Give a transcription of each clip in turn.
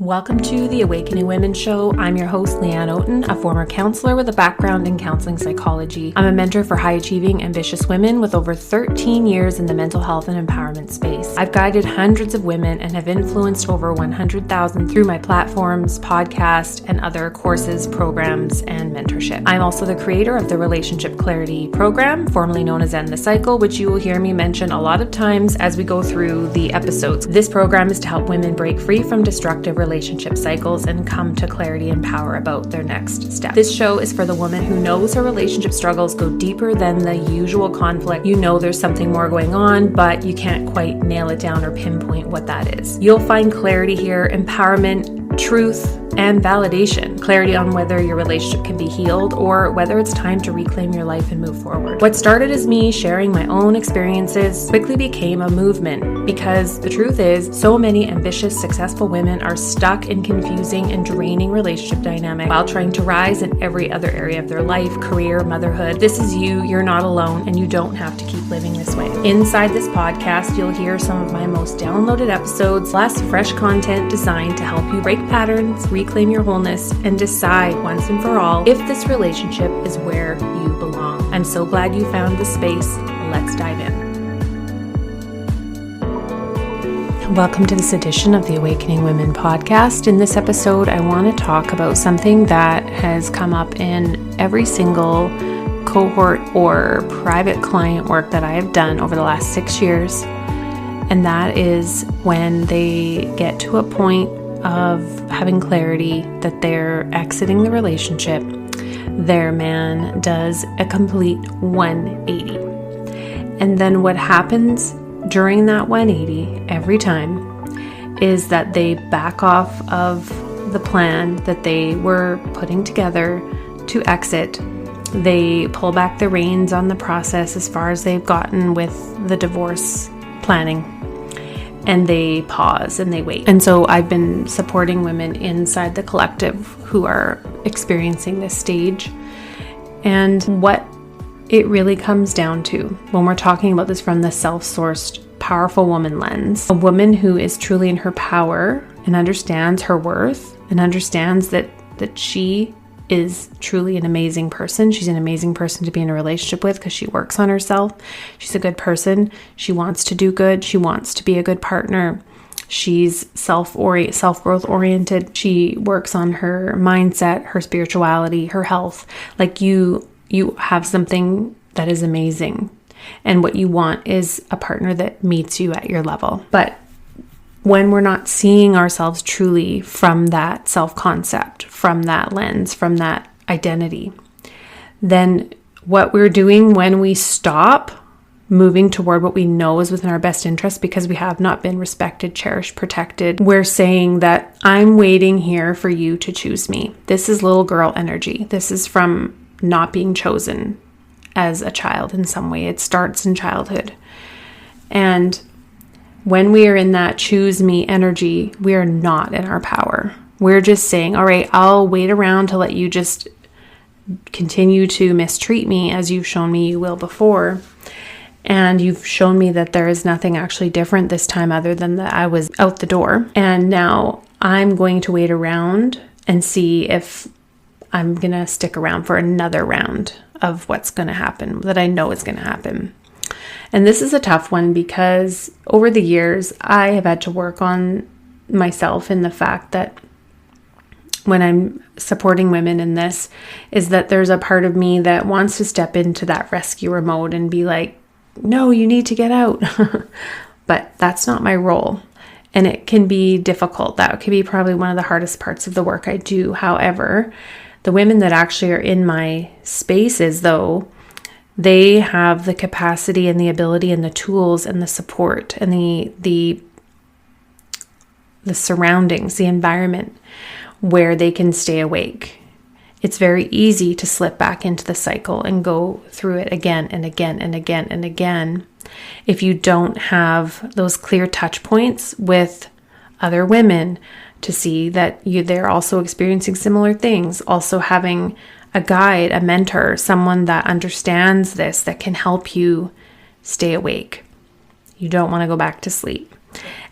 Welcome to the Awakening Women Show. I'm your host, Leanne Oaten, a former counselor with a background in counseling psychology. I'm a mentor for high-achieving, ambitious women with over 13 years in the mental health and empowerment space. I've guided hundreds of women and have influenced over 100,000 through my platforms, podcast, and other courses, programs, and mentorship. I'm also the creator of the Relationship Clarity program, formerly known as End the Cycle, which you will hear me mention a lot of times as we go through the episodes. This program is to help women break free from destructive relationship cycles and come to clarity and power about their next step. This show is for the woman who knows her relationship struggles go deeper than the usual conflict. You know there's something more going on, but you can't quite nail it down or pinpoint what that is. You'll find clarity here, empowerment, truth, and validation. Clarity on whether your relationship can be healed or whether it's time to reclaim your life and move forward. What started as me sharing my own experiences quickly became a movement because the truth is so many ambitious, successful women are stuck in confusing and draining relationship dynamics while trying to rise in every other area of their life, career, motherhood. This is you, you're not alone, and you don't have to keep living this way. Inside this podcast, you'll hear some of my most downloaded episodes, plus fresh content designed to help you break patterns, reclaim your wholeness, and decide once and for all if this relationship is where you belong. I'm so glad you found the space. Let's dive in. Welcome to this edition of the Awakening Women podcast. In this episode, I want to talk about something that has come up in every single cohort or private client work that I have done over the last 6 years. And that is when they get to a point of having clarity that they're exiting the relationship, their man does a complete 180. And then what happens during that 180 every time is that they back off of the plan that they were putting together to exit. They pull back the reins on the process as far as they've gotten with the divorce planning. And they pause and they wait. And so I've been supporting women inside the collective who are experiencing this stage. And what it really comes down to when we're talking about this from the self-sourced, powerful woman lens, a woman who is truly in her power and understands her worth and understands that she is truly an amazing person. She's an amazing person to be in a relationship with because she works on herself. She's a good person. She wants to do good. She wants to be a good partner. She's self-growth oriented. She works on her mindset, her spirituality, her health. Like you have something that is amazing. And what you want is a partner that meets you at your level. But when we're not seeing ourselves truly from that self-concept, from that lens, from that identity, then what we're doing when we stop moving toward what we know is within our best interest because we have not been respected, cherished, protected, we're saying that I'm waiting here for you to choose me. This is little girl energy. This is from not being chosen as a child in some way. It starts in childhood. And when we are in that choose me energy, we are not in our power. We're just saying, all right, I'll wait around to let you just continue to mistreat me as you've shown me you will before. And you've shown me that there is nothing actually different this time other than that I was out the door. And now I'm going to wait around and see if I'm going to stick around for another round of what's going to happen, that I know is going to happen. And this is a tough one because over the years, I have had to work on myself in the fact that when I'm supporting women in this, is that there's a part of me that wants to step into that rescuer mode and be like, no, you need to get out. But that's not my role. And it can be difficult. That can be probably one of the hardest parts of the work I do. However, the women that actually are in my spaces, though, they have the capacity and the ability and the tools and the support and the surroundings, the environment where they can stay awake. It's very easy to slip back into the cycle and go through it again and again and again and again if you don't have those clear touch points with other women to see that they're also experiencing similar things, also having a guide, a mentor, someone that understands this, that can help you stay awake. You don't want to go back to sleep.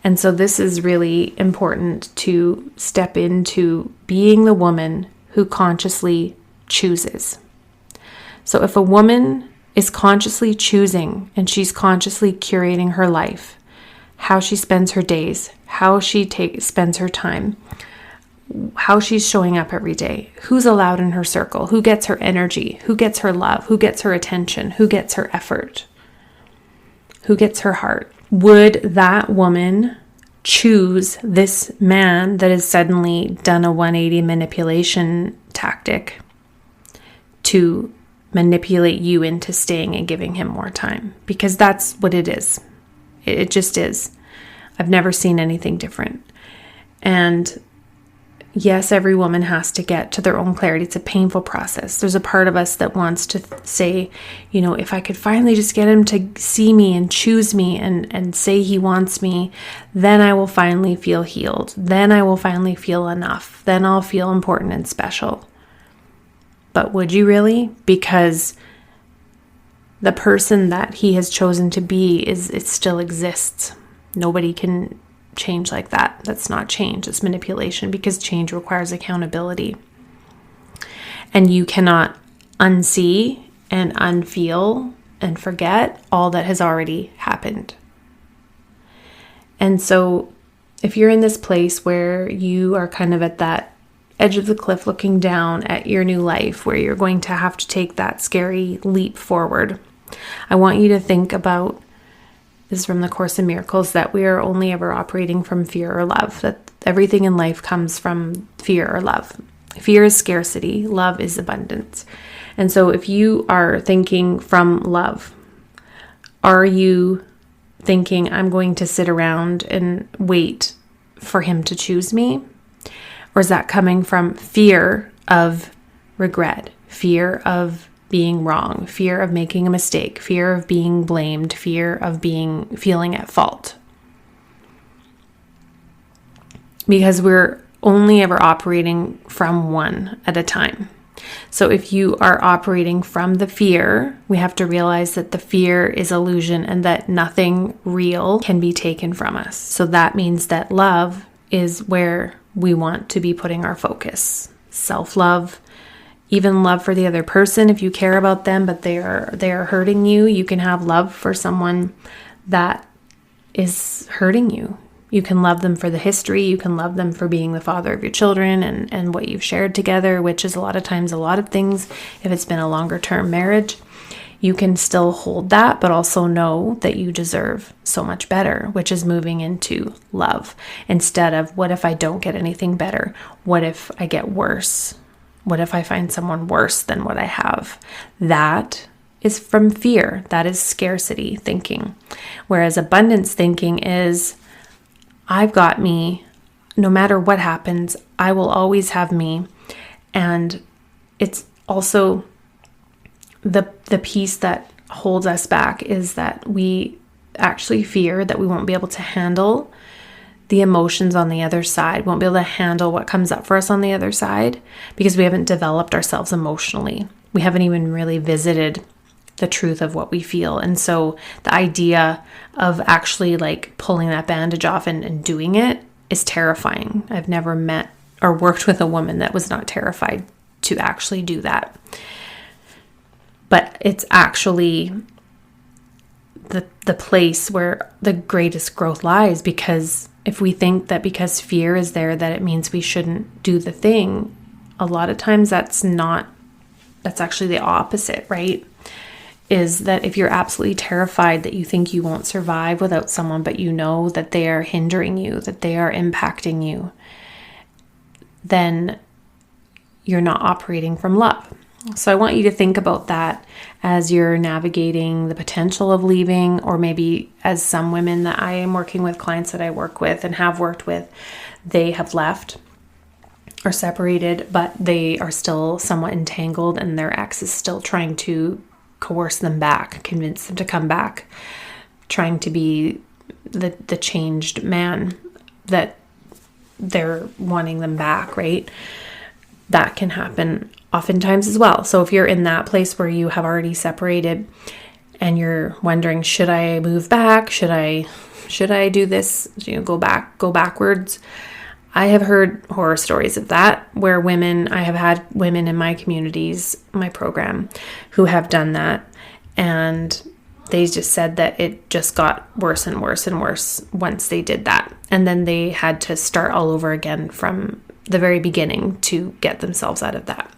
And so this is really important to step into being the woman who consciously chooses. So if a woman is consciously choosing and she's consciously curating her life, how she spends her days, how she spends her time, how she's showing up every day, who's allowed in her circle, who gets her energy, who gets her love, who gets her attention, who gets her effort, who gets her heart. Would that woman choose this man that has suddenly done a 180 manipulation tactic to manipulate you into staying and giving him more time? Because that's what it is. It just is. I've never seen anything different. And yes, every woman has to get to their own clarity. It's a painful process. There's a part of us that wants to say, if I could finally just get him to see me and choose me and say he wants me, then I will finally feel healed. Then I will finally feel enough. Then I'll feel important and special. But would you really? Because the person that he has chosen to be it still exists. Nobody can change like that. That's not change. It's manipulation, because change requires accountability. And you cannot unsee and unfeel and forget all that has already happened. And so if you're in this place where you are kind of at that edge of the cliff looking down at your new life, where you're going to have to take that scary leap forward, I want you to think about, this is from the Course in Miracles, that we are only ever operating from fear or love, that everything in life comes from fear or love. Fear is scarcity, love is abundance. And so if you are thinking from love, are you thinking, I'm going to sit around and wait for him to choose me? Or is that coming from fear of regret, fear of being wrong, fear of making a mistake, fear of being blamed, fear of feeling at fault? Because we're only ever operating from one at a time. So if you are operating from the fear, we have to realize that the fear is illusion and that nothing real can be taken from us. So that means that love is where we want to be putting our focus. Self-love, even love for the other person. If you care about them, but they are hurting you, you can have love for someone that is hurting you. You can love them for the history. You can love them for being the father of your children and what you've shared together, which is a lot of times a lot of things. If it's been a longer term marriage, you can still hold that, but also know that you deserve so much better, which is moving into love instead of, what if I don't get anything better? What if I get worse? What if I find someone worse than what I have? That is from fear. That is scarcity thinking. Whereas abundance thinking is, I've got me. No matter what happens, I will always have me. And it's also the piece that holds us back is that we actually fear that we won't be able to handle the emotions on the other side, won't be able to handle what comes up for us on the other side, because we haven't developed ourselves emotionally. We haven't even really visited the truth of what we feel. And so the idea of actually like pulling that bandage off and doing it is terrifying. I've never met or worked with a woman that was not terrified to actually do that. But it's actually the place where the greatest growth lies, because if we think that because fear is there that it means we shouldn't do the thing, a lot of times that's actually the opposite, right? Is that if you're absolutely terrified that you think you won't survive without someone, but you know that they are hindering you, that they are impacting you, then you're not operating from love. So I want you to think about that as you're navigating the potential of leaving, or maybe as some women that I am working with, clients that I work with and have worked with, they have left or separated, but they are still somewhat entangled and their ex is still trying to coerce them back, convince them to come back, trying to be the changed man that they're wanting them back, right? That can happen oftentimes as well. So if you're in that place where you have already separated and you're wondering, should I move back? Should I Should I do this? Go backwards? I have heard horror stories of that where I have had women in my communities, my program, who have done that. And they just said that it just got worse and worse and worse once they did that. And then they had to start all over again from the very beginning to get themselves out of that.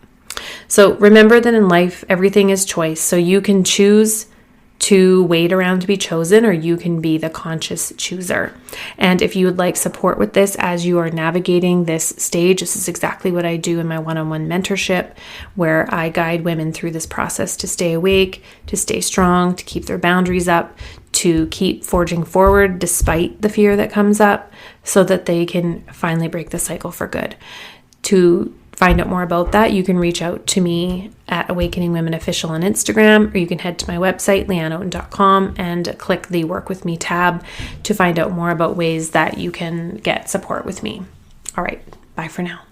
So remember that in life, everything is choice. So you can choose to wait around to be chosen, or you can be the conscious chooser. And if you would like support with this as you are navigating this stage, this is exactly what I do in my one-on-one mentorship, where I guide women through this process to stay awake, to stay strong, to keep their boundaries up, to keep forging forward despite the fear that comes up, so that they can finally break the cycle for good. To find out more about that, you can reach out to me at Awakening Women Official on Instagram, or you can head to my website, leanneoaten.com, and click the Work With Me tab to find out more about ways that you can get support with me. All right, bye for now.